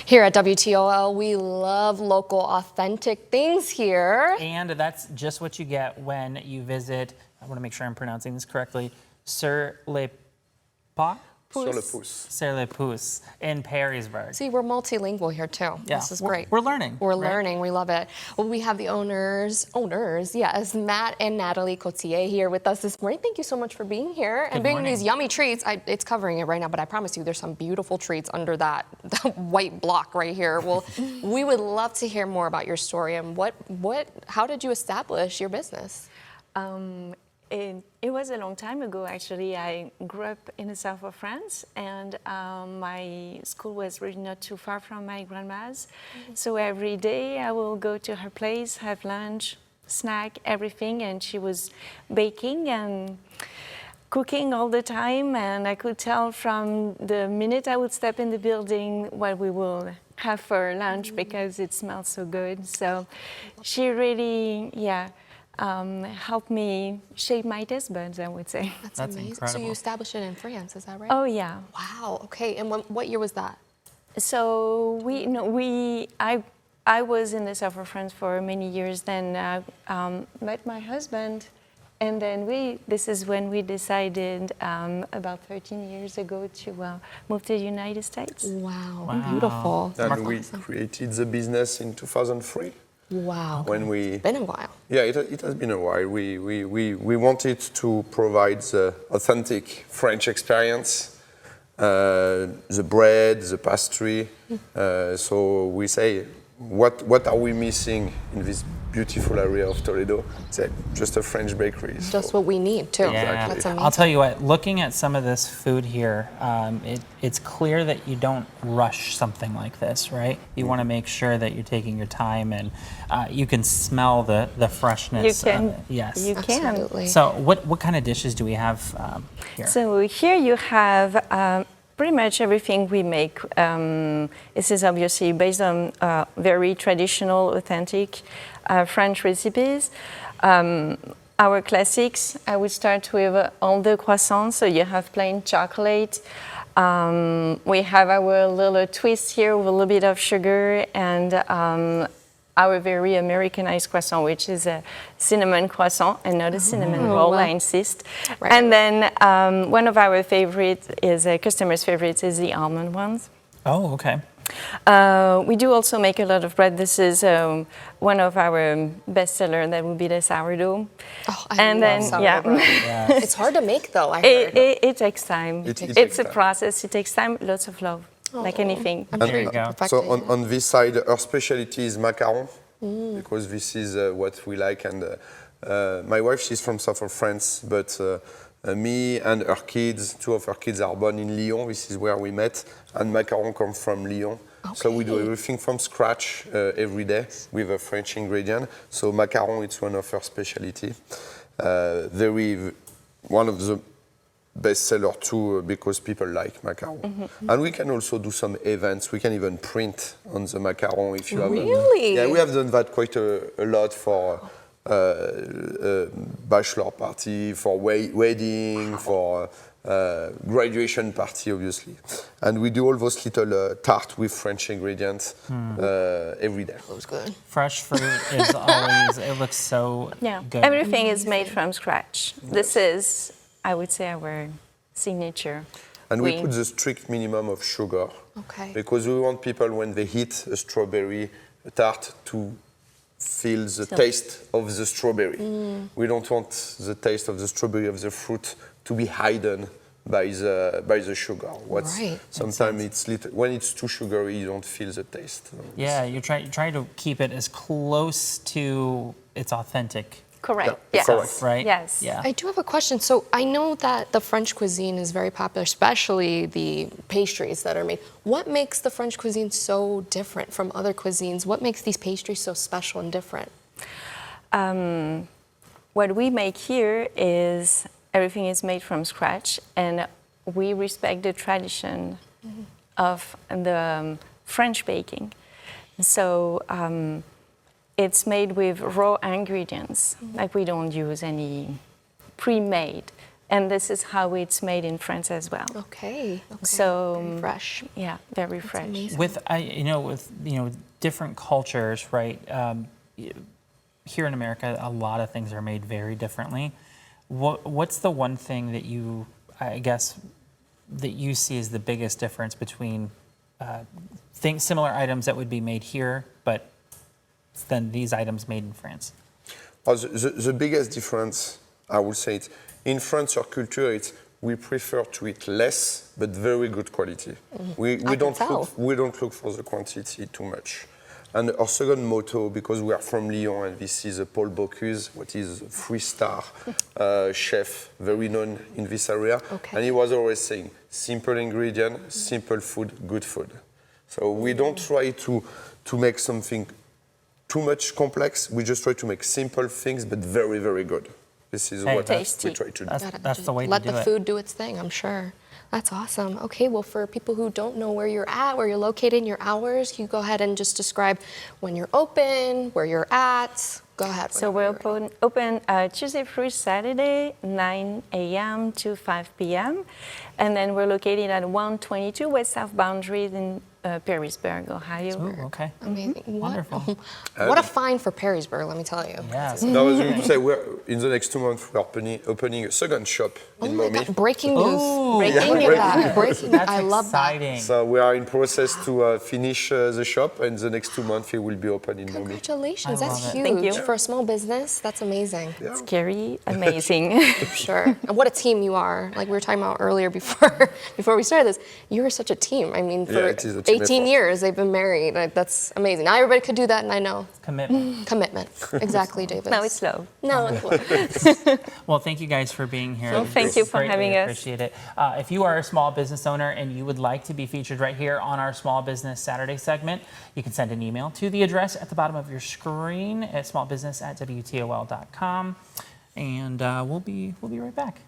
Here at WTOL, we love local, authentic things here. And that's just what you get when you visit, I want to make sure I'm pronouncing this correctly, Sur Le Pouce? Sur Le Pouce. Sur Le Pouce in Perrysburg. See, we're multilingual here too. Yeah, This is great. We're learning. We're right? learning. We love it. Well, we have the owners, yes, Matt and Natalie Cotier here with us this morning. Thank you so much for being here and bringing these yummy treats. It's covering it right now, but I promise you there's some beautiful treats under that white block right here. Well, we would love to hear more about your story and how did you establish your business? It was a long time ago, actually. I grew up in the south of France, and my school was really not too far from my grandma's. So every day I will go to her place, have lunch, snack, everything, and she was baking and cooking all the time, and I could tell from the minute I would step in the building what we will have for lunch because it smelled so good. So she really, helped me shape my taste buds, I would say. That's amazing. Incredible. So you established it in France, is that right? Oh yeah. Wow. Okay. And what year was that? So I was in the south of France for many years. Then met my husband, and then this is when we decided about 13 years ago to move to the United States. Wow. Beautiful. And we created the business in 2003. Wow. It's been a while. Yeah, it has been a while. We wanted to provide the authentic French experience, the bread, the pastry. So we say, what are we missing in this beautiful area of Toledo? It's just a French bakery. Just what we need too. Yeah. Exactly. That's amazing. I'll tell you what, looking at some of this food here, it's clear that you don't rush something like this, right? You want to make sure that you're taking your time, and you can smell the freshness. You can. Yes. You can. Absolutely. So what kind of dishes do we have here? So here you have pretty much everything we make. This is obviously based on very traditional, authentic French recipes. Our classics, I would start with all the croissants. So you have plain chocolate. We have our little twist here with a little bit of sugar and our very Americanized croissant, which is a cinnamon croissant and not a cinnamon roll, I insist. Right. And then one of our favorites customers' favorites is the almond ones. Oh, okay. We do also make a lot of bread. This is one of our bestsellers. That would be the sourdough. Oh, I love sourdough bread. Yeah. It's hard to make though, I heard. It takes time. It It's takes a time. process. It takes time, lots of love, like anything. There you go. So on this side, our specialty is macaron, because this is what we like. And my wife, she's from south of France, but me and her kids, two of her kids are born in Lyon. This is where we met, and macaron come from Lyon. Okay. So we do everything from scratch every day with a French ingredient. So macaron, it's one of her specialty. One of the bestseller too, because people like macaron. And we can also do some events. We can even print on the macaron if you have. Really? Yeah, we have done that quite a lot for bachelor party, for wedding, for graduation party, obviously. And we do all those little tarts with French ingredients every day. That was good. Fresh fruit is always, it looks so good. Everything is made from scratch. This is, I would say, our signature. And we put the strict minimum of sugar. Okay. Because we want people, when they eat a strawberry tart, to feel the taste of the strawberry. We don't want the taste of the strawberry, of the fruit, to be hidden by the sugar. Right. Sometimes when it's too sugary, you don't feel the taste. Yeah, you try to keep it as close to its authentic. Correct. Yeah, Yes. correct. Right? Yes. Yeah. I do have a question. So I know that the French cuisine is very popular, especially the pastries that are made. What makes the French cuisine so different from other cuisines? What makes these pastries so special and different? What we make here is everything is made from scratch, and we respect the tradition of the French baking. So it's made with raw ingredients. Like we don't use any pre-made. And this is how it's made in France as well. Okay. So Very fresh. yeah, very fresh. amazing. With different cultures, right? Here in America, a lot of things are made very differently. What's the one thing that you, I guess, that you see as the biggest difference between similar items that would be made here, but then these items made in France? Well, the biggest difference, I would say, it's in France, our culture, it's we prefer to eat less, but very good quality. We don't look for the quantity too much. And our second motto, because we are from Lyon, and this is Paul Bocuse, what is a 3-star chef, very known in this area. Okay. And he was always saying, simple ingredient, simple food, good food. So we don't try to make something too much complex. We just try to make simple things, but very, very good. This is what we try to do. That's the way to do it. Let the food do its thing, I'm sure. That's awesome. Okay, well, for people who don't know where you're at, where you're located, your hours, can you go ahead and just describe when you're open, where you're at? Go ahead. So we're open Tuesday through Saturday, 9 a.m. to 5 p.m. And then we're located at 122 West South Boundary in Perrysburg, Ohio. Ooh, okay. Amazing. Wonderful. What a find for Perrysburg, let me tell you. Yes. Now, I was going to say, in the next 2 months, we're opening a second shop in Oh my Momi. God, breaking news. Ooh. Breaking. That's I love exciting. that. So we are in process to finish the shop, and the next 2 months it will be open in Momi. Congratulations, I that's love it. huge. Thank you. For a small business, that's amazing. Scary, amazing. Sure. And what a team you are. Like we were talking about earlier before we started this, you are such a team. I mean, for Yeah, it is a team 18 effort. years they've been married. Like, that's amazing. Not everybody could do that, and I know. Commitment. Commitment. Exactly, David. Now it's slow. No, it's slow. Well, thank you guys for being here. Well, thank you for Greatly having us. Appreciate it. If you are a small business owner and you would like to be featured right here on our Small Business Saturday segment, you can send an email to the address at the bottom of your screen at smallbusiness@wtol.com, and we'll be right back.